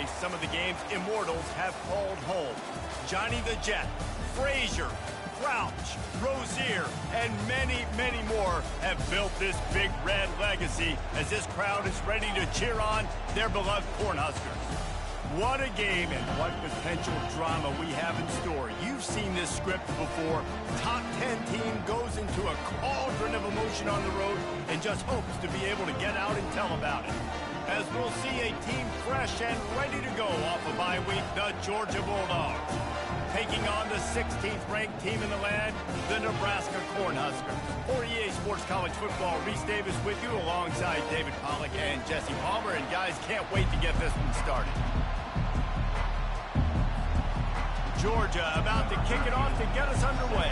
face some of the game's immortals have called home. Johnny the Jet, Frazier, Crouch, Rozier, and many, many more have built this Big Red legacy as this crowd is ready to cheer on their beloved Cornhuskers. What a game and what potential drama we have in store. You've seen this script before. Top 10 team goes into a cauldron of emotion on the road and just hopes to be able to get out and tell about it. As we'll see a team fresh and ready to go off a bye week, the Georgia Bulldogs. Taking on the 16th ranked team in the land, the Nebraska Cornhuskers. For EA Sports College Football, Reese Davis with you alongside David Pollack and Jesse Palmer. And guys, can't wait to get this one started. Georgia about to kick it off to get us underway.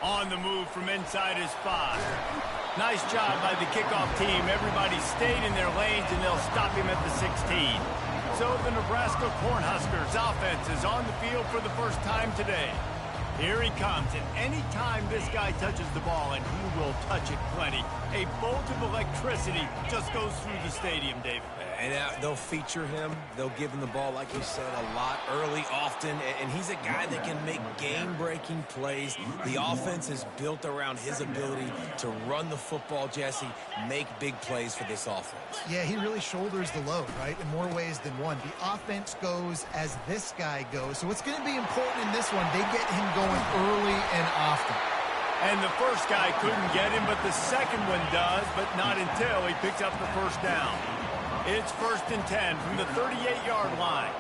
On the move from inside his 5. Nice job by the kickoff team. Everybody stayed in their lanes, and they'll stop him at the 16. So the Nebraska Cornhuskers offense is on the field for the first time today. Here he comes, and anytime this guy touches the ball, and he will touch it plenty, a bolt of electricity just goes through the stadium, David. And they'll feature him. They'll give him the ball, like you said, a lot, early, often. And he's a guy that can make game-breaking plays. The offense is built around his ability to run the football, Jesse, make big plays for this offense. Yeah, he really shoulders the load, right, in more ways than one. The offense goes as this guy goes. So it's going to be important in this one. They get him going early and often. And the first guy couldn't get him, but the second one does, but not until he picks up the first down. It's 1st and 10 from the 38-yard line.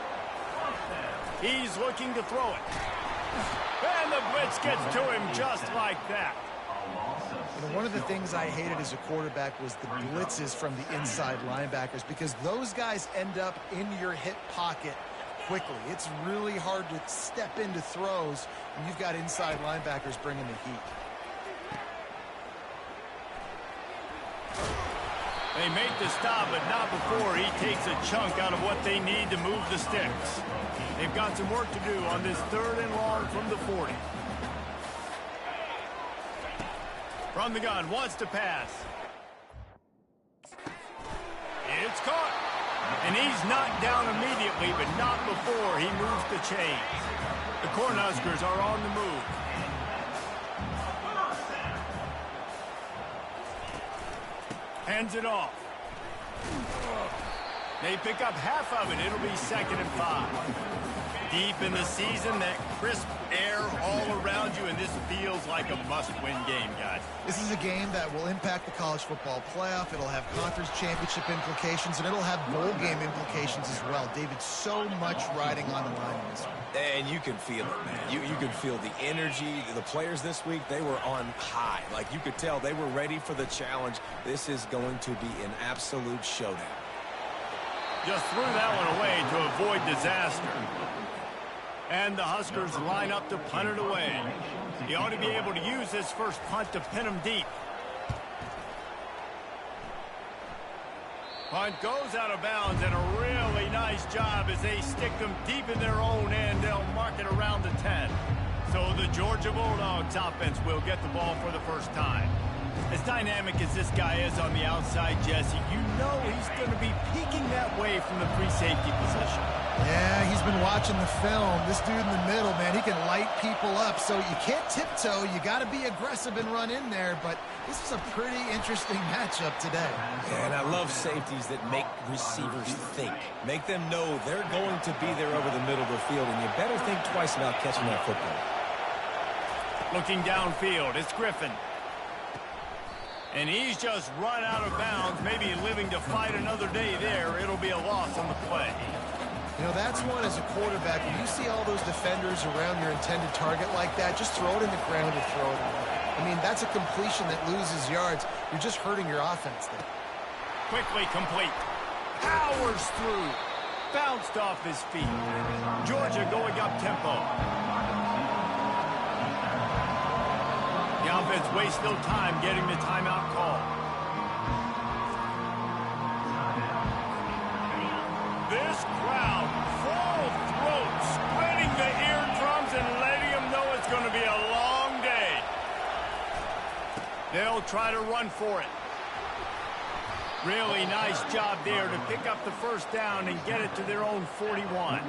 He's looking to throw it. And the blitz gets to him just like that. You know, one of the things I hated as a quarterback was the blitzes from the inside linebackers, because those guys end up in your hip pocket quickly. It's really hard to step into throws when you've got inside linebackers bringing the heat. They make the stop, but not before he takes a chunk out of what they need to move the sticks. They've got some work to do on this 3rd and long from the 40. From the gun, wants to pass. It's caught. And he's knocked down immediately, but not before he moves the chains. The Cornhuskers are on the move. Hands it off. They pick up half of it. It'll be 2nd and 5. Deep in the season, that crisp air all around you, and this feels like a must-win game, guys. This is a game that will impact the college football playoff. It'll have conference championship implications, and it'll have bowl game implications as well. David, so much riding on the line in this one. And you can feel it, man. You can feel the energy. The players this week, they were on high. Like, you could tell they were ready for the challenge. This is going to be an absolute showdown. Just threw that one away to avoid disaster. And the Huskers line up to punt it away. He ought to be able to use this first punt to pin him deep. Punt goes out of bounds, and a really nice job as they stick them deep in their own end. They'll mark it around the 10. So the Georgia Bulldogs offense will get the ball for the first time. As dynamic as this guy is on the outside, Jesse, you know he's going to be peeking that way from the free safety position. Yeah, he's been watching the film. This dude in the middle, man, he can light people up. So you can't tiptoe. You got to be aggressive and run in there. But this is a pretty interesting matchup today. Yeah, and I love safeties that make receivers think. Make them know they're going to be there over the middle of the field, and you better think twice about catching that football. Looking downfield, it's Griffin. And he's just run out of bounds, maybe living to fight another day there. It'll be a loss on the play. You know, that's one as a quarterback. When you see all those defenders around your intended target like that, just throw it in the ground and throw it away. I mean, that's a completion that loses yards. You're just hurting your offense there. Quickly complete. Powers through. Bounced off his feet. Georgia going up tempo. The offense wastes no time getting the timeout call. This crowd, full throat, splitting the eardrums and letting them know it's going to be a long day. They'll try to run for it. Really nice job there to pick up the first down and get it to their own 41.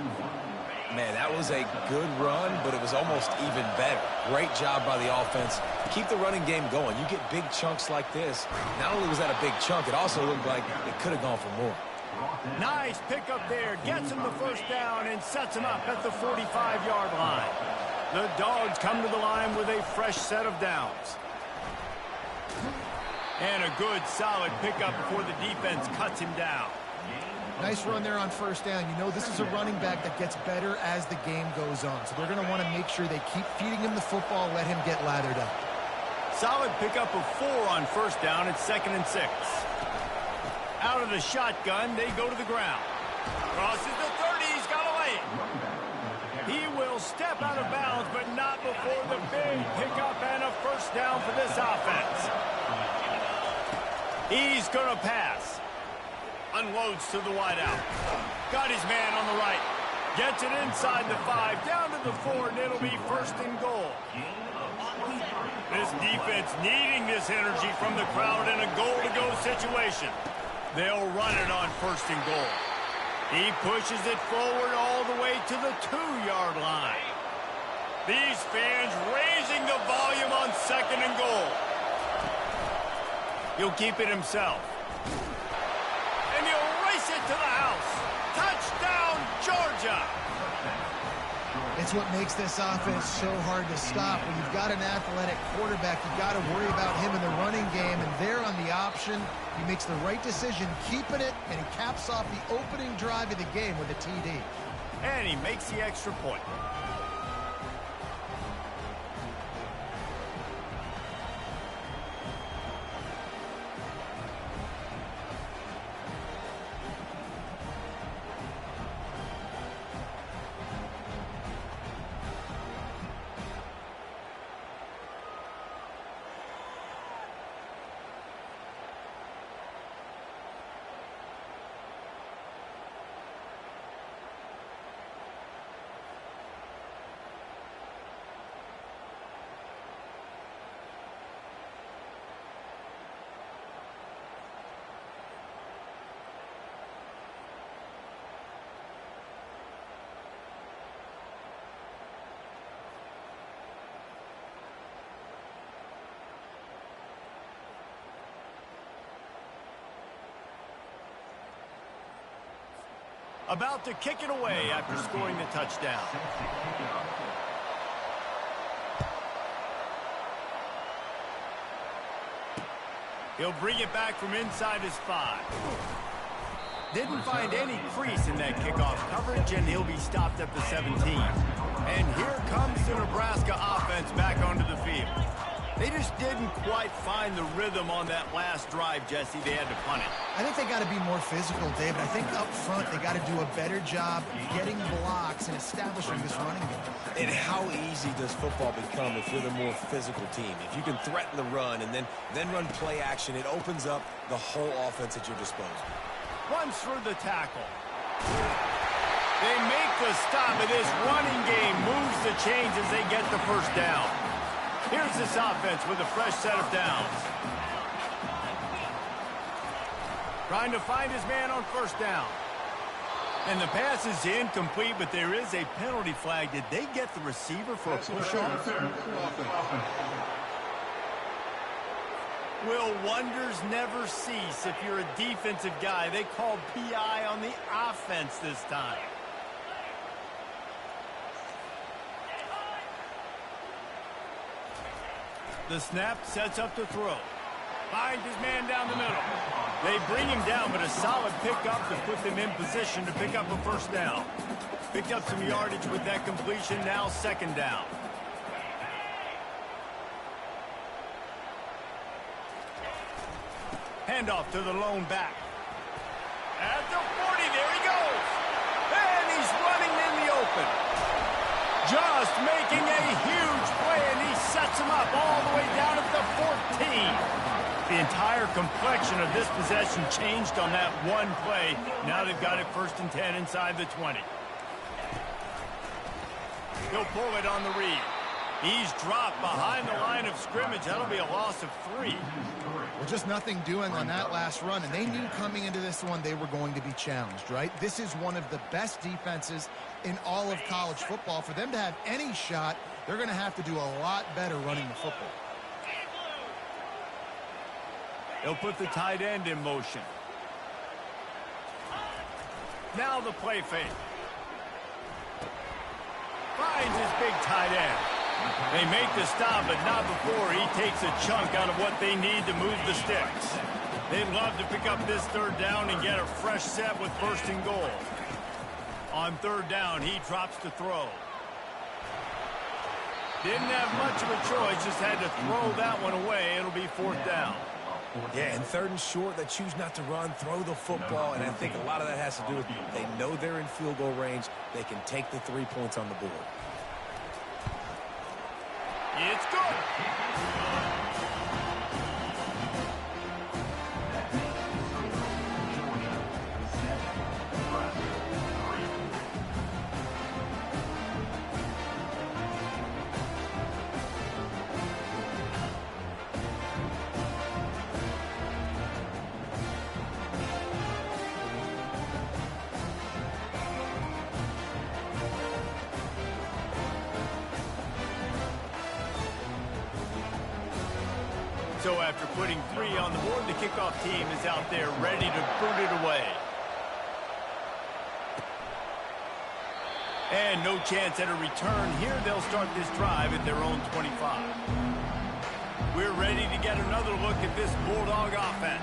Man, that was a good run, but it was almost even better. Great job by the offense. Keep the running game going. You get big chunks like this. Not only was that a big chunk, it also looked like it could have gone for more. Nice pickup there. Gets him the first down and sets him up at the 45-yard line. The Dogs come to the line with a fresh set of downs. And a good, solid pickup before the defense cuts him down. Nice run there on first down. You know, this is a running back that gets better as the game goes on. So they're going to want to make sure they keep feeding him the football, let him get lathered up. Solid pickup of 4 on first down. It's 2nd and 6. Out of the shotgun, they go to the ground. Crosses the 30. He's got away. He will step out of bounds, but not before the big pickup and a first down for this offense. He's going to pass. Unloads to the wideout. Got his man on the right. Gets it inside the 5, down to the 4, and it'll be 1st and goal. This defense needing this energy from the crowd in a goal-to-go situation. They'll run it on 1st and goal. He pushes it forward all the way to the 2-yard line. These fans raising the volume on 2nd and goal. He'll keep it himself. And he'll race it to the house. Touchdown, Georgia! It's what makes this offense so hard to stop. When you've got an athletic quarterback, you've got to worry about him in the running game, and there on the option, he makes the right decision, keeping it, and he caps off the opening drive of the game with a TD. And he makes the extra point. About to kick it away after scoring the touchdown. He'll bring it back from inside his 5. Didn't find any crease in that kickoff coverage, and he'll be stopped at the 17. And here comes the Nebraska offense back onto the field. They just didn't quite find the rhythm on that last drive, Jesse. They had to punt it. I think they got to be more physical, David. I think up front they got to do a better job getting blocks and establishing this running game. And how easy does football become if you're the more physical team? If you can threaten the run and then run play action, it opens up the whole offense at your disposal. Runs through the tackle. They make the stop of this running game, moves the chains as they get the first down. Here's this offense with a fresh set of downs. Trying to find his man on first down. And the pass is incomplete, but there is a penalty flag. Did they get the receiver for a push-off? Will wonders never cease if you're a defensive guy? They called PI on the offense this time. The snap sets up to throw. Finds his man down the middle. They bring him down, but a solid pickup to put them in position to pick up a first down. Picked up some yardage with that completion, now 2nd down. Handoff to the lone back. At the 40, there he goes. And he's running in the open. Just making a huge play, and he sets him up all the way down at the 14. The entire complexion of this possession changed on that one play. Now they've got it 1st and 10 inside the 20. He'll pull it on the read. He's dropped behind the line of scrimmage. That'll be a loss of 3. Well, just nothing doing on that last run, and they knew coming into this one they were going to be challenged, right? This is one of the best defenses in all of college football. For them to have any shot, they're going to have to do a lot better running the football. They'll put the tight end in motion. Now the play fake. Finds his big tight end. They make the stop, but not before he takes a chunk out of what they need to move the sticks. They'd love to pick up this third down and get a fresh set with first and goal. On third down, he drops to throw. Didn't have much of a choice, just had to throw that one away. It'll be fourth down. Yeah, and third and short, they choose not to run, throw the football, and I think a lot of that has to do with they know they're in field goal range. They can take the 3 points on the board. It's good. So after putting 3 on the board, the kickoff team is out there ready to boot it away. And no chance at a return here. They'll start this drive at their own 25. We're ready to get another look at this Bulldog offense.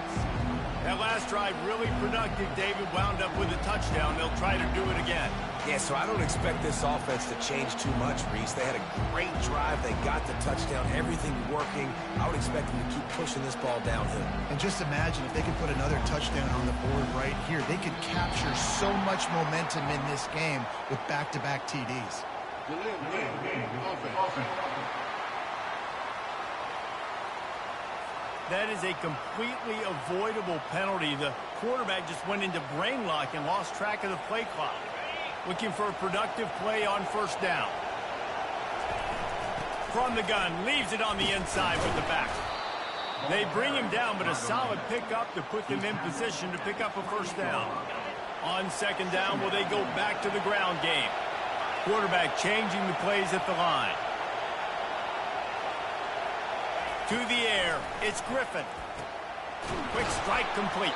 That last drive really productive. David wound up with a touchdown. They'll try to do it again. Yeah, so I don't expect this offense to change too much, Reese. They had a great drive. They got the touchdown. Everything working. I would expect them to keep pushing this ball downhill. And just imagine if they could put another touchdown on the board right here. They could capture so much momentum in this game with back-to-back TDs. That is a completely avoidable penalty. The quarterback just went into brain lock and lost track of the play clock. Looking for a productive play on first down. From the gun, leaves it on the inside with the back. They bring him down, but a solid pickup to put them in position to pick up a first down. On second down, will they go back to the ground game? Quarterback changing the plays at the line. To the air, it's Griffin. Quick strike complete.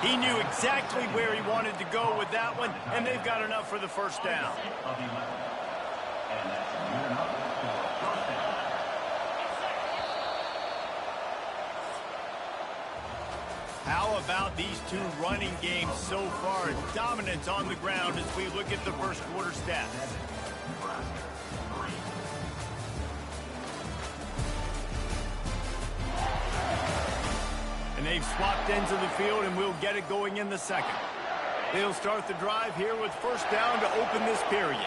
He knew exactly where he wanted to go with that one, and they've got enough for the first down. How about these two running games so far? Dominance on the ground as we look at the first quarter stats. And they've swapped ends of the field, and we'll get it going in the second. They'll start the drive here with first down to open this period.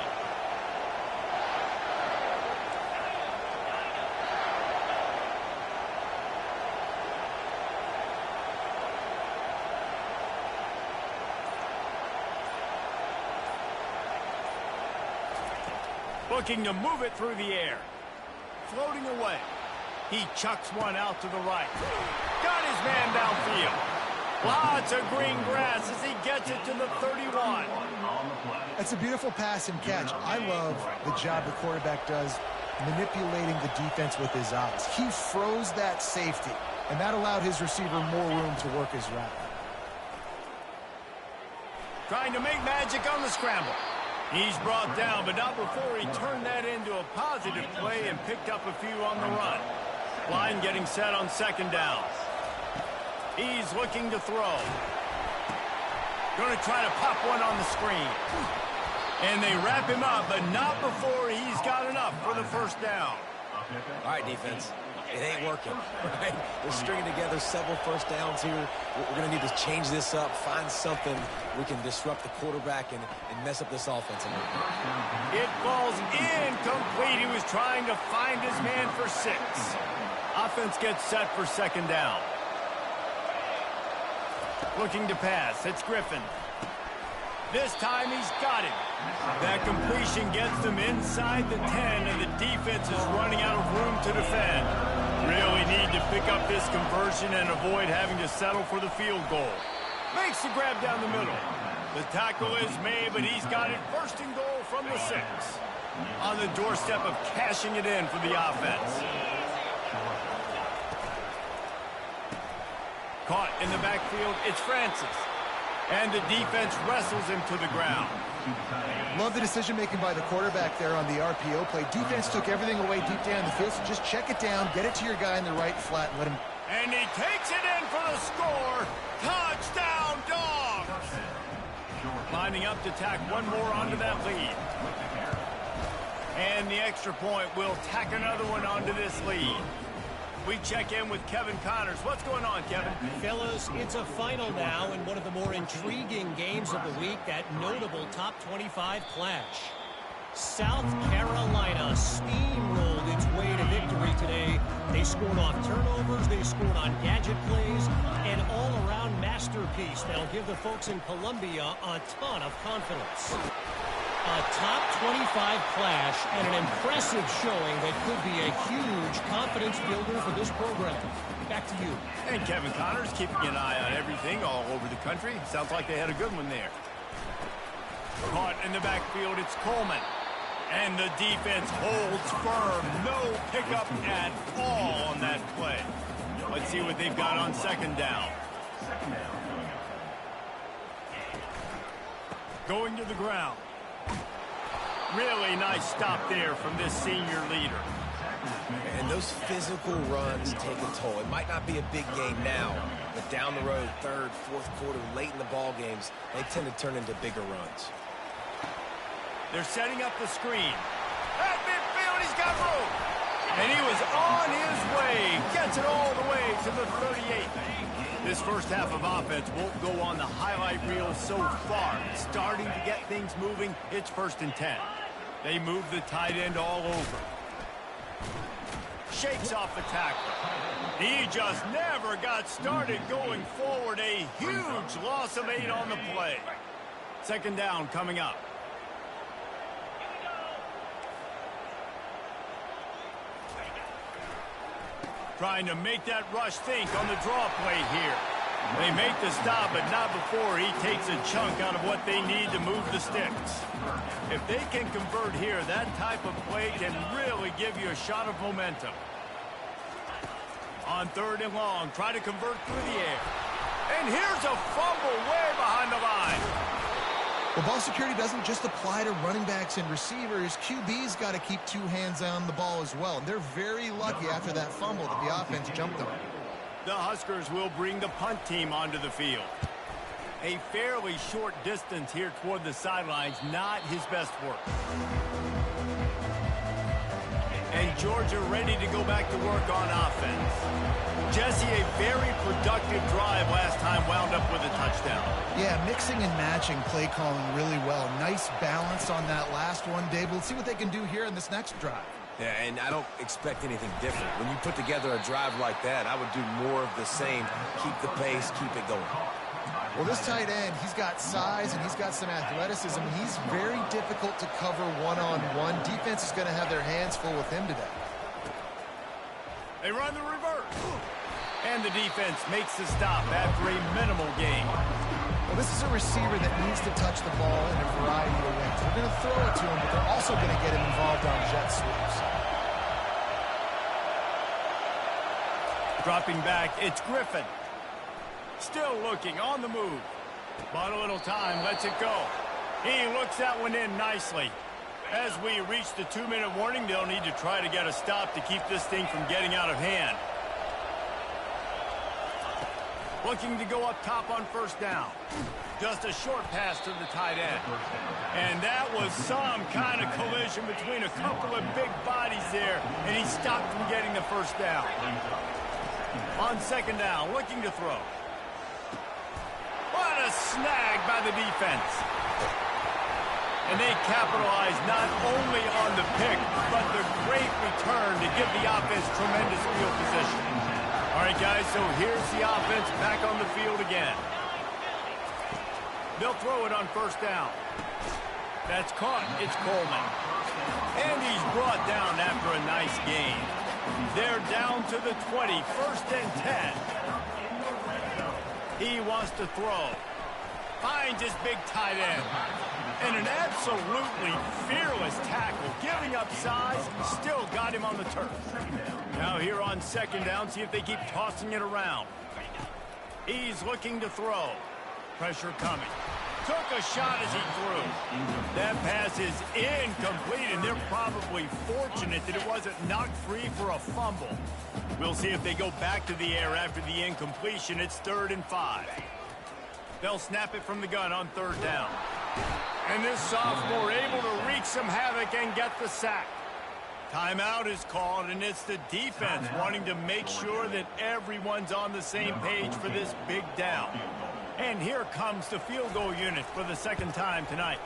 Looking to move it through the air. Floating away. He chucks one out to the right. Got his man downfield. Lots of green grass as he gets it to the 31. That's a beautiful pass and catch. I love the job the quarterback does manipulating the defense with his eyes. He froze that safety, and that allowed his receiver more room to work his route. Trying to make magic on the scramble. He's brought down, but not before he turned that into a positive play and picked up a few on the run. Line getting set on second down. He's looking to throw. Going to try to pop one on the screen. And they wrap him up, but not before he's got enough for the first down. All right, defense. It ain't working, right? We're stringing together several first downs here. We're going to need to change this up, find something we can disrupt the quarterback and mess up this offense a little bit. It falls incomplete. He was trying to find his man for 6. Offense gets set for second down. Looking to pass. It's Griffin. This time he's got it. That completion gets them inside the 10, and the defense is running out of room to defend. Really need to pick up this conversion and avoid having to settle for the field goal. Makes the grab down the middle. The tackle is made, but he's got it first and goal from the 6. On the doorstep of cashing it in for the offense. Caught in the backfield, it's Francis. And the defense wrestles him to the ground. Love the decision-making by the quarterback there on the RPO play. Defense took everything away deep down the field, so just check it down, get it to your guy in the right flat, and let him... And he takes it in for the score. Touchdown, Dogs! Lining up to tack one more onto that lead. And the extra point will tack another one onto this lead. We check in with Kevin Connors. What's going on, Kevin? Fellas, it's a final now in one of the more intriguing games of the week, that notable top 25 clash. South Carolina steamrolled its way to victory today. They scored off turnovers, they scored on gadget plays, an all-around masterpiece that'll give the folks in Columbia a ton of confidence. A top 25 clash and an impressive showing that could be a huge confidence builder for this program. Back to you. And Kevin Connors keeping an eye on everything all over the country. Sounds like they had a good one there. Caught in the backfield, it's Coleman. And the defense holds firm. No pickup at all on that play. Let's see what they've got on second down. Going to the ground. Really nice stop there from this senior leader. And those physical runs take a toll. It might not be a big game now, but down the road, third, fourth quarter, late in the ball games, they tend to turn into bigger runs. They're setting up the screen. At midfield, he's got room. And he was on his way. Gets it all the way to the 38. This first half of offense won't go on the highlight reel so far. Starting to get things moving, it's 1st and 10. They move the tight end all over. Shakes off the tackle. He just never got started going forward. A huge loss of 8 on the play. Second down coming up. Trying to make that rush think on the draw play here. They make the stop, but not before he takes a chunk out of what they need to move the sticks. If they can convert here, that type of play can really give you a shot of momentum. On 3rd and long, try to convert through the air. And here's a fumble way behind the line. Well, ball security doesn't just apply to running backs and receivers. QB's got to keep 2 hands on the ball as well. And they're very lucky after that fumble that the offense jumped them. The Huskers will bring the punt team onto the field. A fairly short distance here toward the sidelines, not his best work. And Georgia ready to go back to work on offense. Jesse, a very productive drive last time, wound up with a touchdown. Yeah, mixing and matching play calling really well. Nice balance on that last one, Dave. We'll see what they can do here in this next drive. Yeah, and I don't expect anything different. When you put together a drive like that, I would do more of the same. Keep the pace, keep it going. Well, this tight end, he's got size and he's got some athleticism. He's very difficult to cover one-on-one. Defense is going to have their hands full with him today. They run the reverse. And the defense makes the stop after a minimal gain. Well, this is a receiver that needs to touch the ball in a variety of ways. They're going to throw it to him, but they're also going to get him involved on jet sweeps. Dropping back, it's Griffin. Still looking, on the move. Bought a little time, lets it go. He looks that one in nicely. As we reach the 2-minute warning, they'll need to try to get a stop to keep this thing from getting out of hand. Looking to go up top on 1st down. Just a short pass to the tight end. And that was some kind of collision between a couple of big bodies there, and he stopped from getting the 1st down. On 2nd down, looking to throw. What a snag by the defense. And they capitalize not only on the pick, but the great return to give the offense tremendous field position. All right, guys, so here's the offense back on the field again. They'll throw it on first down. That's caught. It's Coleman. And he's brought down after a nice gain. They're down to the 20, first and 10. He wants to throw. Finds his big tight end. And an absolutely fearless tackle. Giving up size, still got him on the turf. Now here on second down, see if they keep tossing it around. He's looking to throw. Pressure coming. Took a shot as he threw. That pass is incomplete, and they're probably fortunate that it wasn't knocked free for a fumble. We'll see if they go back to the air after the incompletion. It's 3rd and 5. They'll snap it from the gun on 3rd down. And this sophomore able to wreak some havoc and get the sack. Timeout is called, and it's the defense wanting to make sure that everyone's on the same page for this big down. And here comes the field goal unit for the second time tonight.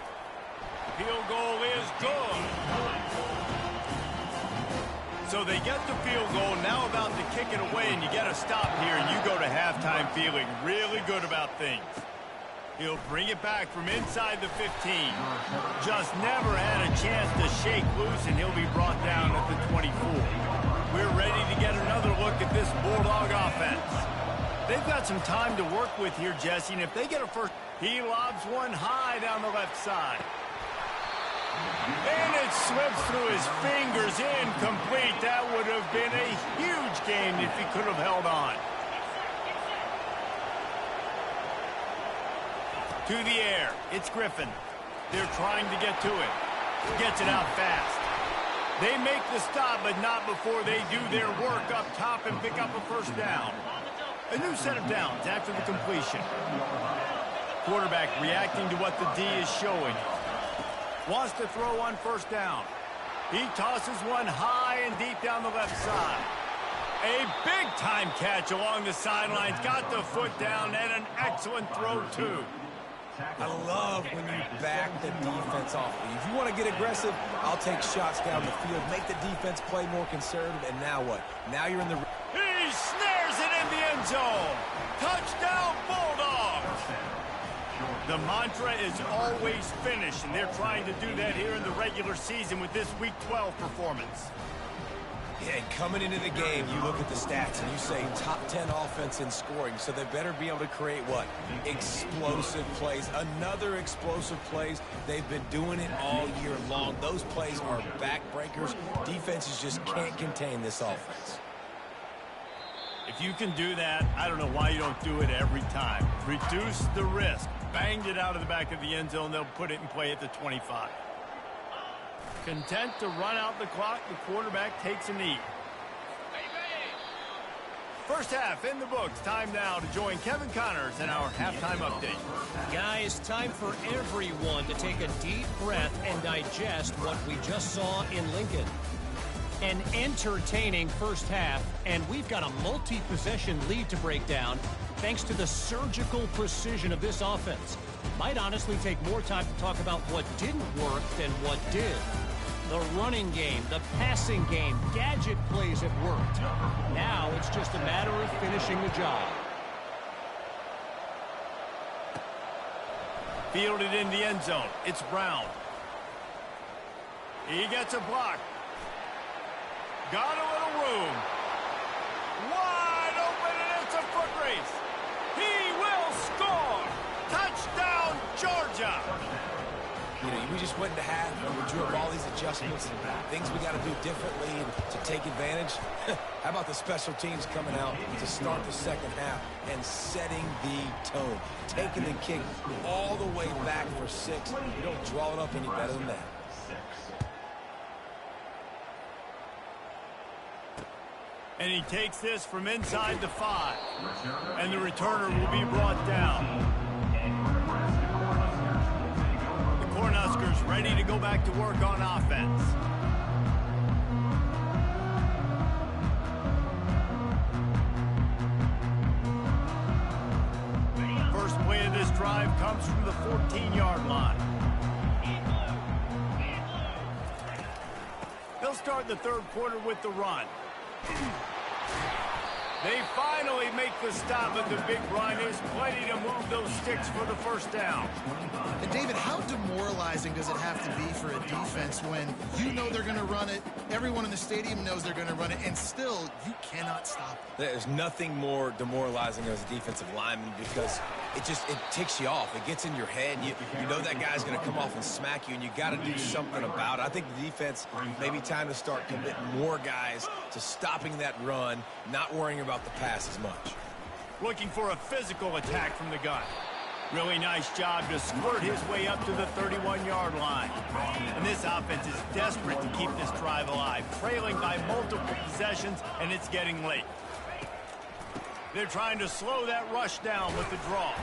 Field goal is good. So they get the field goal, now about to kick it away, and you get a stop here, and you go to halftime feeling really good about things. He'll bring it back from inside the 15. Just never had a chance to shake loose, and he'll be brought down at the 24. We're ready to get another look at this Bulldog offense. They've got some time to work with here, Jesse, and if they get a first, he lobs one high down the left side. And it slips through his fingers, incomplete. That would have been a huge gain if he could have held on. To the air, it's Griffin. They're trying to get to it. Gets it out fast. They make the stop, but not before they do their work up top and pick up a first down. A new set of downs after the completion. Quarterback reacting to what the D is showing. Wants to throw on first down. He tosses one high and deep down the left side. A big-time catch along the sidelines. Got the foot down and an excellent throw, too. I love when you back the defense off. If you want to get aggressive, I'll take shots down the field, make the defense play more conservative, and now what? Now you're in the... He snares it in the end zone. Touchdown, Bulldogs! The mantra is always finish, and they're trying to do that here in the regular season with this Week 12 performance. Yeah, and coming into the game, you look at the stats and you say top 10 offense in scoring, so they better be able to create what? Explosive plays. Another explosive plays. They've been doing it all year long. Those plays are backbreakers. Defenses just can't contain this offense. If you can do that, I don't know why you don't do it every time. Reduce the risk. Banged it out of the back of the end zone. They'll put it in play at the 25. Content to run out the clock, the quarterback takes a knee. First half in the books. Time now to join Kevin Connors in our halftime update. Guys, time for everyone to take a deep breath and digest what we just saw in Lincoln. An entertaining first half, and we've got a multi-possession lead to break down thanks to the surgical precision of this offense. Might honestly take more time to talk about what didn't work than what did. The running game, the passing game, gadget plays have worked. Now it's just a matter of finishing the job. Fielded in the end zone. It's Brown. He gets a block. Got a little room. Wide open, and it's a foot race. He will score. Touchdown, Georgia. You know, we just went into half and we drew up all these adjustments and things we got to do differently to take advantage. How about the special teams coming out to start the second half and setting the tone? Taking the kick all the way back for 6. You don't draw it up any better than that. And he takes this from inside the 5. And the returner will be brought down. Cornhuskers ready to go back to work on offense. First play of this drive comes from the 14-yard line. They'll start the third quarter with the run. They finally make the stop, but the big run is plenty to move those sticks for the first down. And David, how demoralizing does it have to be for a defense when you know they're going to run it, everyone in the stadium knows they're going to run it, and still you cannot stop it? There's nothing more demoralizing as a defensive lineman because it ticks you off. It gets in your head. You know that guy's going to come off and smack you, and you got to do something about it. I think the defense maybe time to start committing more guys to stopping that run, not worrying about the pass as much. Looking for a physical attack from the gun. Really nice job to squirt his way up to the 31-yard line. And this offense is desperate to keep this drive alive, trailing by multiple possessions, and it's getting late. They're trying to slow that rush down with the draw.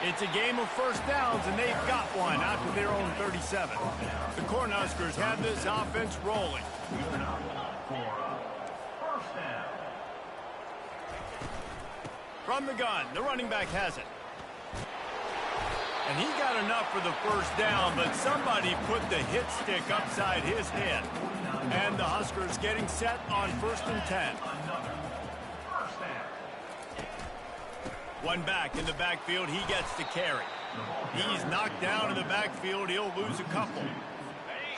It's a game of first downs, and they've got one out to their own 37. The Cornhuskers have this offense rolling. From the gun, the running back has it. And he got enough for the first down, but somebody put the hit stick upside his head. And the Huskers getting set on 1st and 10. One back in the backfield, he gets the carry. He's knocked down in the backfield, he'll lose a couple.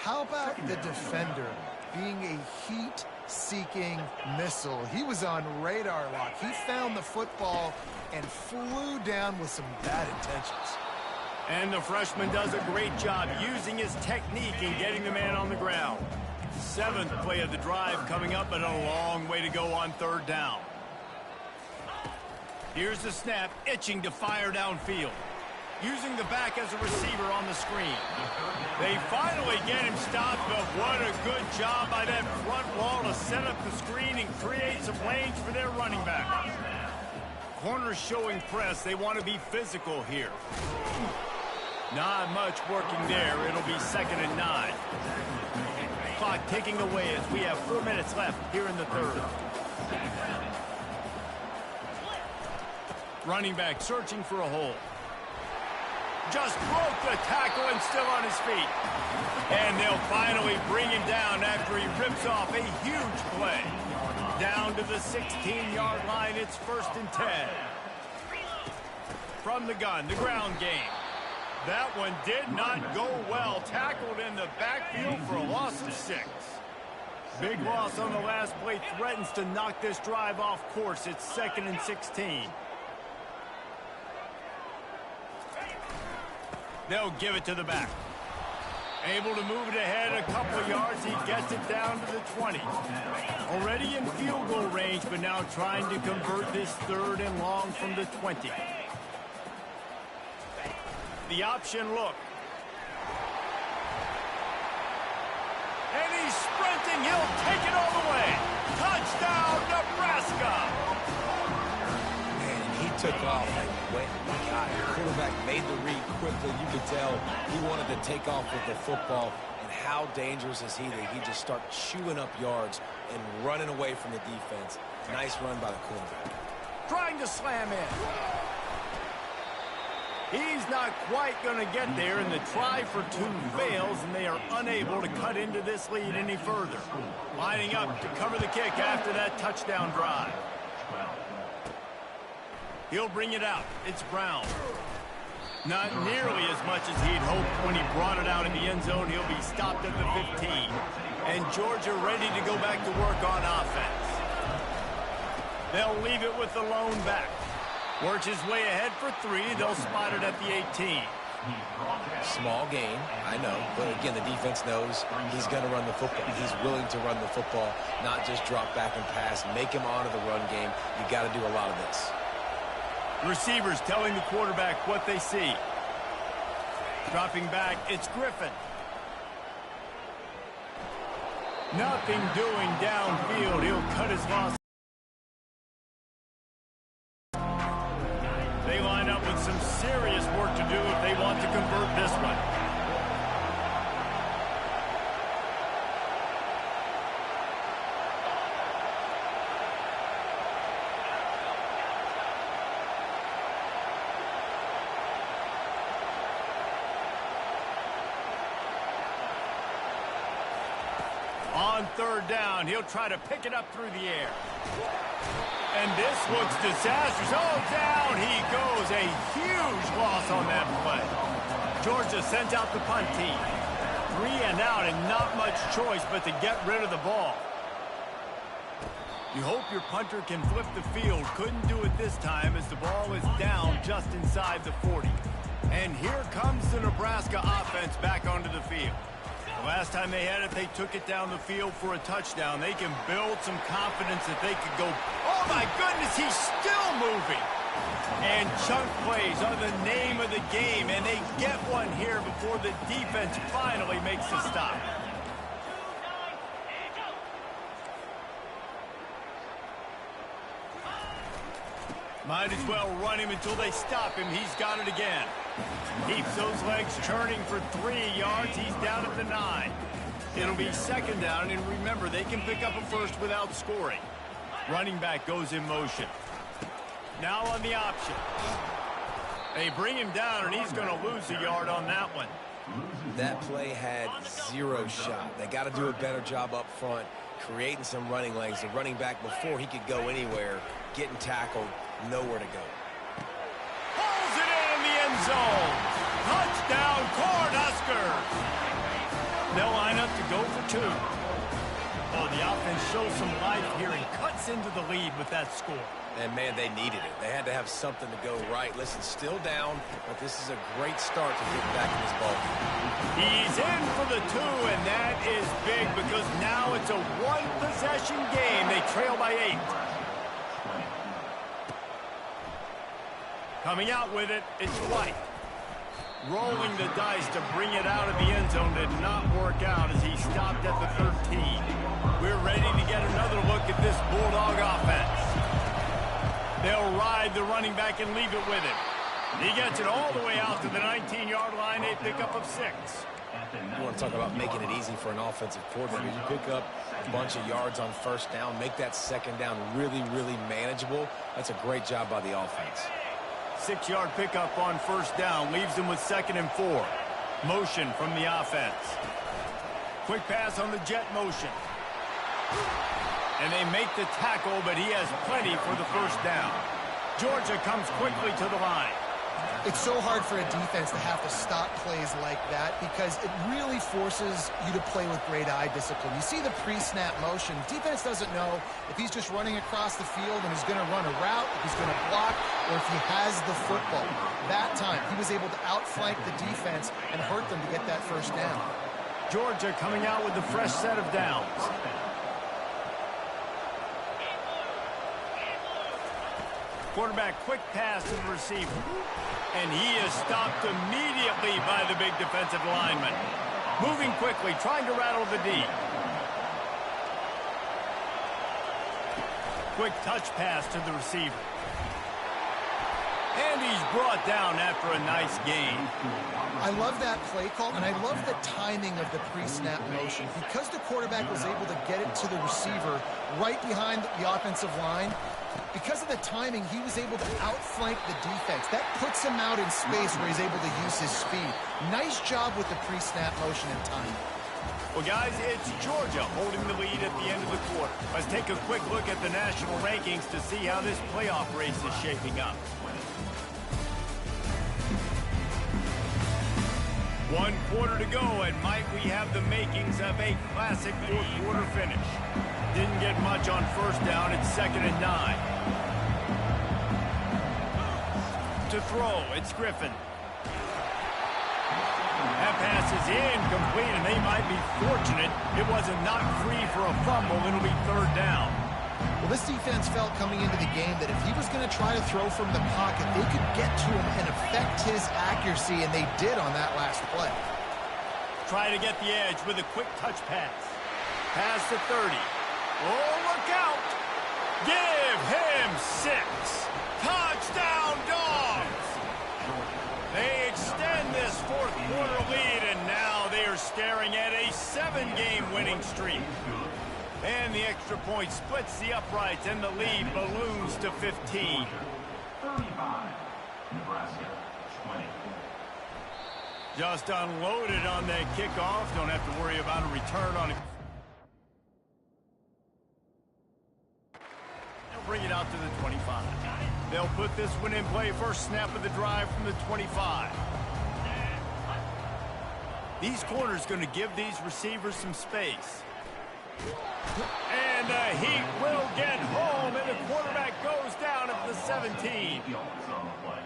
How about the defender being a heat-seeking missile? He was on radar lock. He found the football and flew down with some bad intentions. And the freshman does a great job using his technique and getting the man on the ground. 7th play of the drive coming up, but a long way to go on 3rd down. Here's the snap, itching to fire downfield. Using the back as a receiver on the screen. They finally get him stopped, but what a good job by that front wall to set up the screen and create some lanes for their running back. Corners showing press. They want to be physical here. Not much working there. It'll be 2nd and 9. Clock ticking away as we have 4 minutes left here in the 3rd. Running back searching for a hole. Just broke the tackle and still on his feet. And they'll finally bring him down after he rips off a huge play. Down to the 16-yard line, it's 1st and 10. From the gun, the ground game. That one did not go well. Tackled in the backfield for a loss of 6. Big loss on the last play threatens to knock this drive off course. It's 2nd and 16. They'll give it to the back. Able to move it ahead a couple yards. He gets it down to the 20. Already in field goal range, but now trying to convert this 3rd and long from the 20. The option look. And he's sprinting. He'll take it all the way. Touchdown, Nebraska. Man, he took off and went. God, the quarterback made the read quickly. You could tell he wanted to take off with the football. And how dangerous is he that he just started chewing up yards and running away from the defense. Nice run by the quarterback. Trying to slam in. He's not quite going to get there, and the try for 2 fails, and they are unable to cut into this lead any further. Lining up to cover the kick after that touchdown drive. He'll bring it out. It's Brown. Not nearly as much as he'd hoped when he brought it out in the end zone. He'll be stopped at the 15. And Georgia ready to go back to work on offense. They'll leave it with the lone back. Works his way ahead for 3. They'll spot it at the 18. Small gain, I know. But again, the defense knows he's going to run the football. He's willing to run the football, not just drop back and pass. Make him honor the run game. You got to do a lot of this. Receivers telling the quarterback what they see. Dropping back, it's Griffin. Nothing doing downfield. He'll cut his loss. They line up with some serious work to do if they want to convert this one. On on third down. He'll try to pick it up through the air. And this looks disastrous. Oh, down he goes. A huge loss on that play. Georgia sends out the punt team. 3 and out and not much choice but to get rid of the ball. You hope your punter can flip the field. Couldn't do it this time as the ball is down just inside the 40. And here comes the Nebraska offense back onto the field. The last time they had it, they took it down the field for a touchdown. They can build some confidence that they could go. Oh, my goodness, he's still moving. And chunk plays are the name of the game, and they get one here before the defense finally makes a stop. Might as well run him until they stop him. He's got it again. Keeps those legs churning for 3 yards. He's down at the 9. It'll be second down, and remember, they can pick up a first without scoring. Running back goes in motion. Now on the option. They bring him down, and he's going to lose a yard on that one. That play had 0 shot. They got to do a better job up front, creating some running lanes. The running back, before he could go anywhere, getting tackled, nowhere to go. Pulls it in the end zone. Touchdown, Cornhuskers. They'll line up to go for 2. Oh, the offense shows some life here and cuts into the lead with that score. And, man, they needed it. They had to have something to go right. Listen, still down, but this is a great start to get back in this ball game. He's in for the 2, and that is big because now it's a one-possession game. They trail by 8. Coming out with it, it's White. Rolling the dice to bring it out of the end zone did not work out as he stopped at the 13. We're ready to get another look at this Bulldog offense. They'll ride the running back and leave it with him. He gets it all the way out to the 19-yard line, a pickup of 6. You want to talk about making it easy for an offensive coordinator. You pick up a bunch of yards on first down, make that second down really, really manageable. That's a great job by the offense. 6-yard pickup on first down leaves them with 2nd and 4. Motion from the offense. Quick pass on the jet motion. And they make the tackle, but he has plenty for the first down. Georgia comes quickly to the line. It's so hard for a defense to have to stop plays like that because it really forces you to play with great eye discipline. You see the pre-snap motion. Defense doesn't know if he's just running across the field and he's going to run a route, if he's going to block, or if he has the football. That time, he was able to outflank the defense and hurt them to get that first down. Georgia coming out with a fresh set of downs. Quarterback, quick pass to the receiver. And he is stopped immediately by the big defensive lineman. Moving quickly, trying to rattle the D. Quick touch pass to the receiver. And he's brought down after a nice gain. I love that play call, and I love the timing of the pre-snap motion. Because the quarterback was able to get it to the receiver right behind the offensive line, because of the timing, he was able to outflank the defense. That puts him out in space where he's able to use his speed. Nice job with the pre-snap motion and timing. Well, guys, it's Georgia holding the lead at the end of the quarter. Let's take a quick look at the national rankings to see how this playoff race is shaping up. 1 quarter to go, and might we have the makings of a classic fourth-quarter finish. Didn't get much on first down. It's 2nd and 9. To throw, it's Griffin. That pass is incomplete, and they might be fortunate it wasn't knocked free for a fumble. It'll be 3rd down. Well, this defense felt coming into the game that if he was going to try to throw from the pocket, they could get to him and affect his accuracy, and they did on that last play. Try to get the edge with a quick touch pass. Pass to 30. Oh, look out! Give him 6. Touchdown, Dogs! They extend this fourth-quarter lead, and now they are staring at a 7-game winning streak. And the extra point splits the uprights, and the lead balloons to 15. 35, Nebraska, 20. Just unloaded on that kickoff. Don't have to worry about a return on it. bring it out to the 25. They'll put this one in play first snap of the drive from the 25. These corners going to give these receivers some space. And the Heat will get home, and the quarterback goes down at the 17.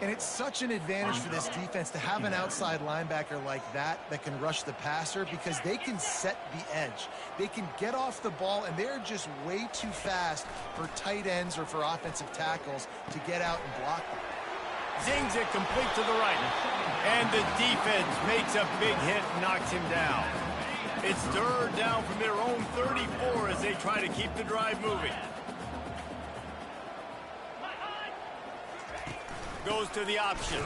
And it's such an advantage for this defense to have an outside linebacker like that can rush the passer, because they can set the edge. They can get off the ball, and they're just way too fast for tight ends or for offensive tackles to get out and block them. Zings it complete to the right. And the defense makes a big hit and knocks him down. It's third down from their own 34 as they try to keep the drive moving. Goes to the option.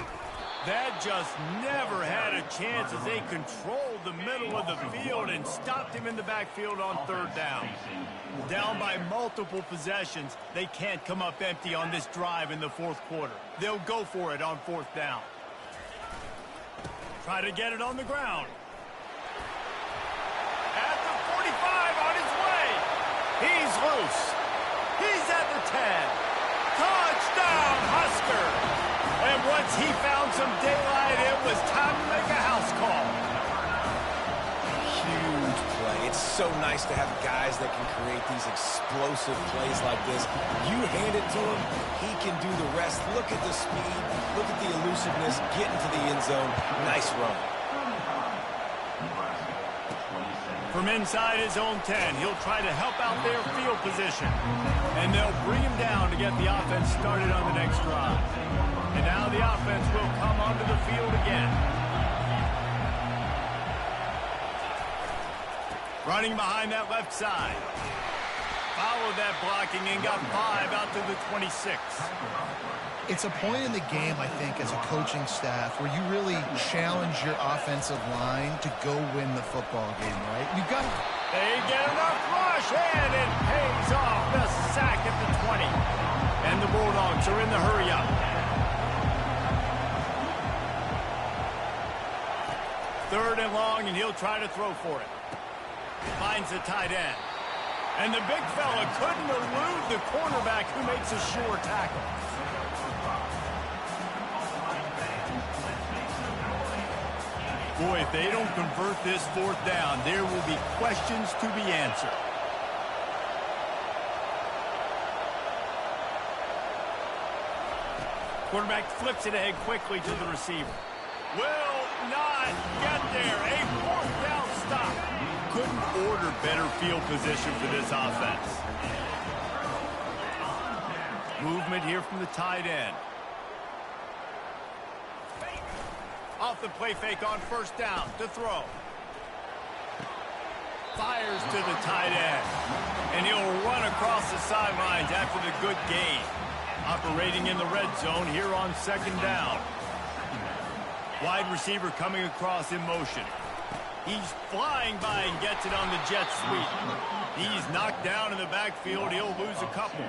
That just never had a chance as they controlled the middle of the field and stopped him in the backfield on third down. Down by multiple possessions, they can't come up empty on this drive in the fourth quarter. They'll go for it on fourth down. Try to get it on the ground. At the 45, on his way. He's loose. He's at the 10. Touchdown, Husker. And once he found some daylight, it was time to make a house call. Huge play. It's so nice to have guys that can create these explosive plays like this. You hand it to him, he can do the rest. Look at the speed. Look at the elusiveness. Get into the end zone. Nice run. From inside his own 10, he'll try to help out their field position. And they'll bring him down to get the offense started on the next drive. And now the offense will come onto the field again. Running behind that left side. Followed that blocking and got 5 out to the 26. It's a point in the game, I think, as a coaching staff where you really challenge your offensive line to go win the football game, right? You've got to... They get enough rush, and it pays off. The sack at the 20. And the Bulldogs are in the hurry-up. Third and long, and he'll try to throw for it. Finds the tight end. And the big fella couldn't elude the cornerback who makes a sure tackle. Boy, if they don't convert this fourth down, there will be questions to be answered. Quarterback flips it ahead quickly to the receiver. Will not get there. A fourth down stop. Couldn't order better field position for this offense. Movement here from the tight end. Off the play fake on first down to throw. Fires to the tight end. And he'll run across the sidelines after the good gain. Operating in the red zone here on second down. Wide receiver coming across in motion. He's flying by and gets it on the jet sweep. He's knocked down in the backfield. He'll lose a couple.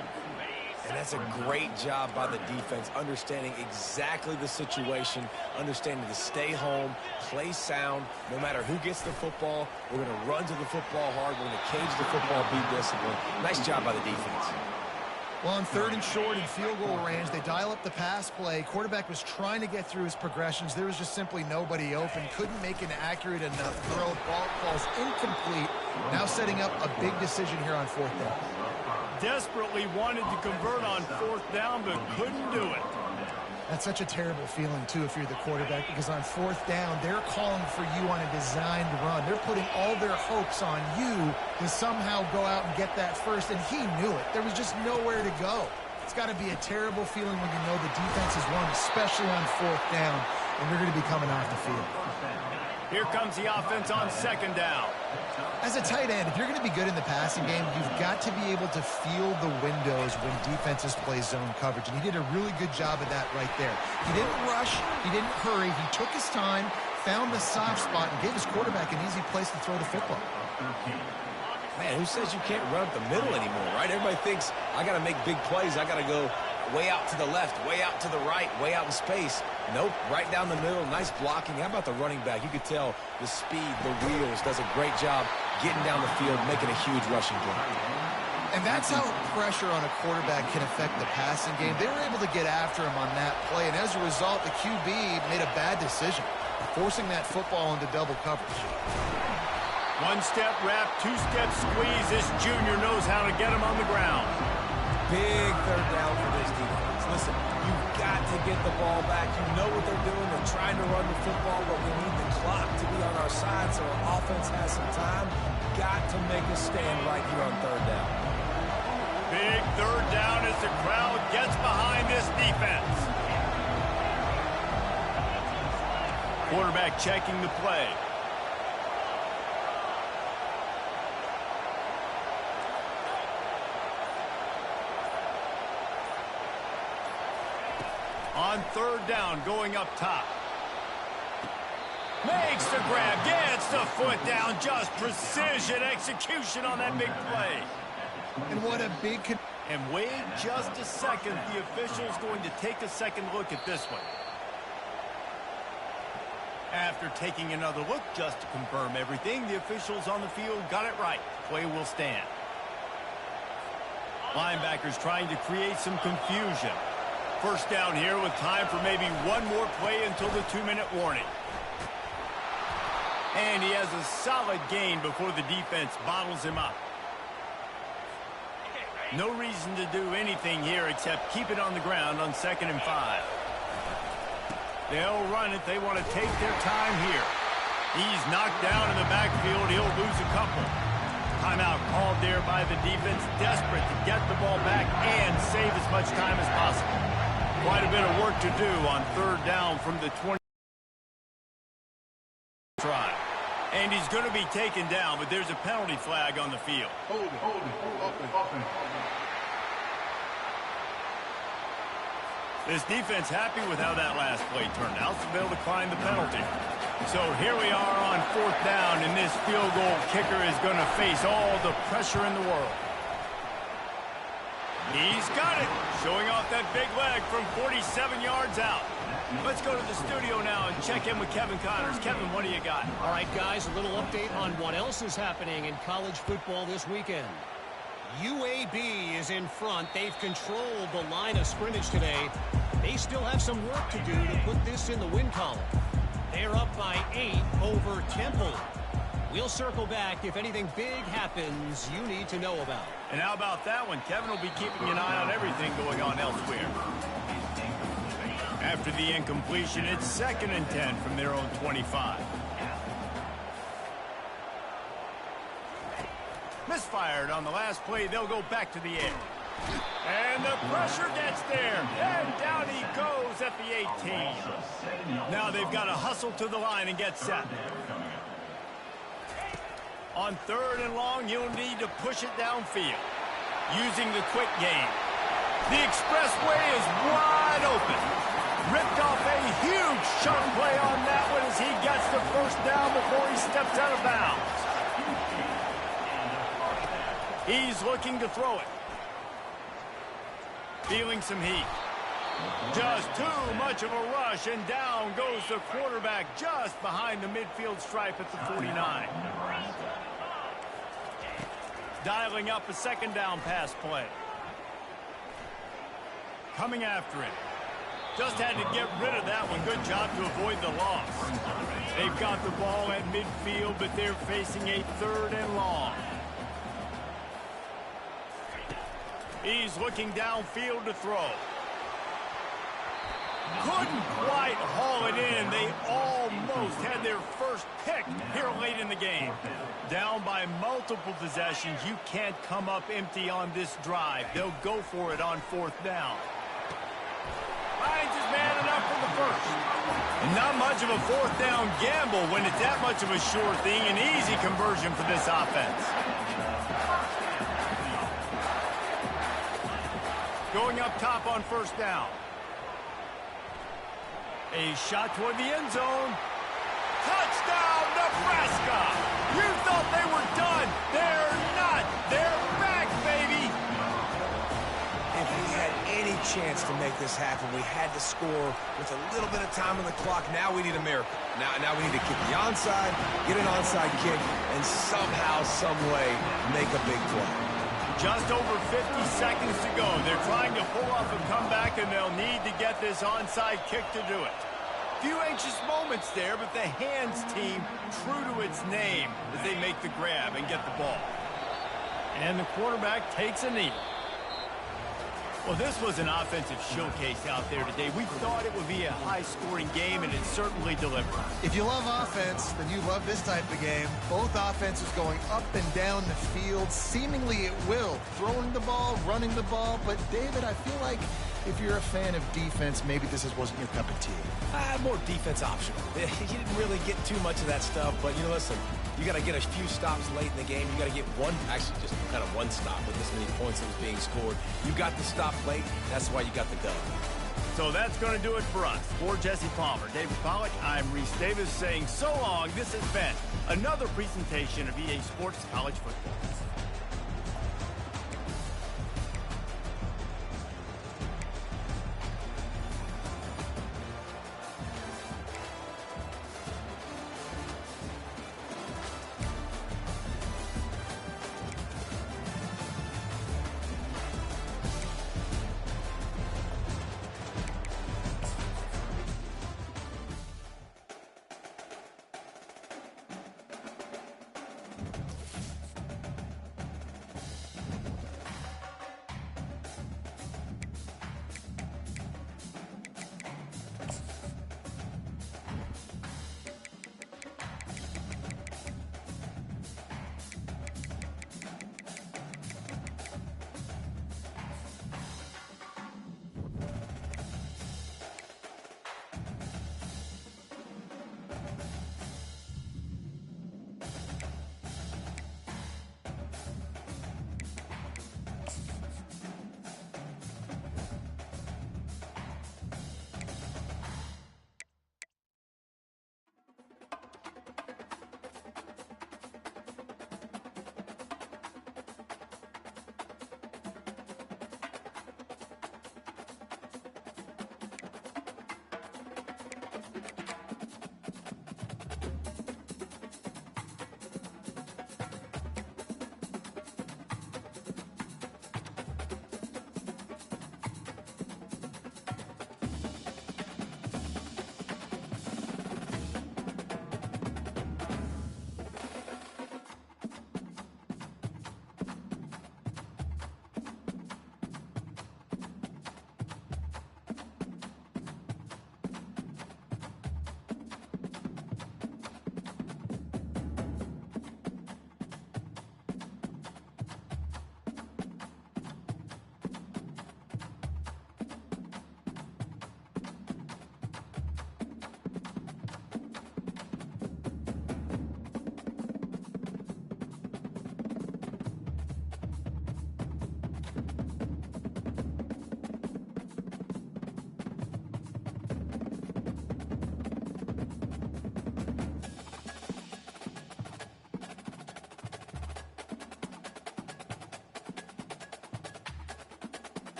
And that's a great job by the defense, understanding exactly the situation, understanding to stay home, play sound. No matter who gets the football, we're going to run to the football hard. We're going to cage the football, be disciplined. Nice job by the defense. Well, on third and short in field goal range, they dial up the pass play. Quarterback was trying to get through his progressions. There was just simply nobody open. Couldn't make an accurate enough throw. Ball falls incomplete. Now setting up a big decision here on fourth down. Desperately wanted to convert on fourth down, but couldn't do it. That's such a terrible feeling, too, if you're the quarterback, because on fourth down, they're calling for you on a designed run. They're putting all their hopes on you to somehow go out and get that first, and he knew it. There was just nowhere to go. It's got to be a terrible feeling when you know the defense has won, especially on fourth down, and they're going to be coming off the field. Here comes the offense on second down. As a tight end, if you're going to be good in the passing game, you've got to be able to feel the windows when defenses play zone coverage. And he did a really good job of that right there. He didn't rush. He didn't hurry. He took his time, found the soft spot, and gave his quarterback an easy place to throw the football. Man, who says you can't run up the middle anymore, right? Everybody thinks, I got to make big plays. I got to go way out to the left, way out to the right, way out in space. Nope, right down the middle. Nice blocking. How about the running back? You could tell the speed, the wheels, does a great job getting down the field, making a huge rushing play. And that's how pressure on a quarterback can affect the passing game. They were able to get after him on that play, and as a result, the QB made a bad decision, forcing that football into double coverage. One-step wrap, two-step squeeze. This junior knows how to get him on the ground. Big third down for this defense. Listen, you've got to get the ball back. You know what they're doing. They're trying to run the football, but we need the clock to be on our side so our offense has some time. Got to make a stand right here on third down. Big third down as the crowd gets behind this defense. Quarterback checking the play. On third down, going up top. Makes the grab, gets the foot down, just precision execution on that big play. And what a big... And wait just a second, the official's going to take a second look at this one. After taking another look just to confirm everything, the officials on the field got it right. Play will stand. Linebackers trying to create some confusion. First down here with time for maybe one more play until the 2-minute warning. And he has a solid gain before the defense bottles him up. No reason to do anything here except keep it on the ground on 2nd and 5. They'll run it. They want to take their time here. He's knocked down in the backfield. He'll lose a couple. Timeout called there by the defense, desperate to get the ball back and save as much time as possible. Quite a bit of work to do on third down from the 20 try. And he's going to be taken down, but there's a penalty flag on the field. Hold it, open. This defense happy with how that last play turned out, so they'll decline the penalty. So here we are on 4th down, and this field goal kicker is going to face all the pressure in the world. He's got it, showing off that big leg from 47 yards out. Let's go to the studio now and check in with Kevin Connors. Kevin, what do you got? All right, guys, a little update on what else is happening in college football this weekend. UAB is in front. They've controlled the line of scrimmage today. They still have some work to do to put this in the win column. They're up by 8 over Temple. We'll circle back if anything big happens you need to know about. And how about that one? Kevin will be keeping an eye on everything going on elsewhere. After the incompletion, it's 2nd and 10 from their own 25. Misfired on the last play. They'll go back to the air. And the pressure gets there. And down he goes at the 18. Now they've got to hustle to the line and get set. On 3rd and long, you'll need to push it downfield. Using the quick game. The expressway is wide open. Ripped off a huge sharp play on that one as he gets the first down before he steps out of bounds. He's looking to throw it. Feeling some heat. Just too much of a rush, and down goes the quarterback just behind the midfield stripe at the 49. Dialing up a 2nd down pass play. Coming after it. Just had to get rid of that one. Good job to avoid the loss. They've got the ball at midfield, but they're facing a 3rd and long. He's looking downfield to throw. Couldn't quite haul it in. They almost had their first pick here late in the game. Down by multiple possessions. You can't come up empty on this drive. They'll go for it on 4th down. Finds his man enough for the first. And not much of a 4th down gamble when it's that much of a sure thing. An easy conversion for this offense. Going up top on 1st down. A shot toward the end zone. Touchdown, Nebraska! You thought they were done. They're not. They're back, baby. If we had any chance to make this happen, we had to score with a little bit of time on the clock. Now we need a miracle. Now we need to kick the onside, get an onside kick, and somehow, some way, make a big play. Just over 50 seconds to go. They're trying to pull off a comeback, and they'll need to get this onside kick to do it. Few anxious moments there, but the hands team true to its name as they make the grab and get the ball. And the quarterback takes a knee. Well, this was an offensive showcase out there today. We thought it would be a high-scoring game, and it certainly delivered. If you love offense, then you love this type of game. Both offenses going up and down the field, seemingly at will. Throwing the ball, running the ball. But, David, I feel like if you're a fan of defense, maybe this wasn't your cup of tea. More defense optional. You didn't really get too much of that stuff, but, listen, you got to get a few stops late in the game. You got to get just kind of one stop with this many points that was being scored. You got the stop late. That's why you got the dub. So that's going to do it for us. For Jesse Palmer, David Pollack, I'm Reese Davis saying so long. This has been another presentation of EA Sports College Football.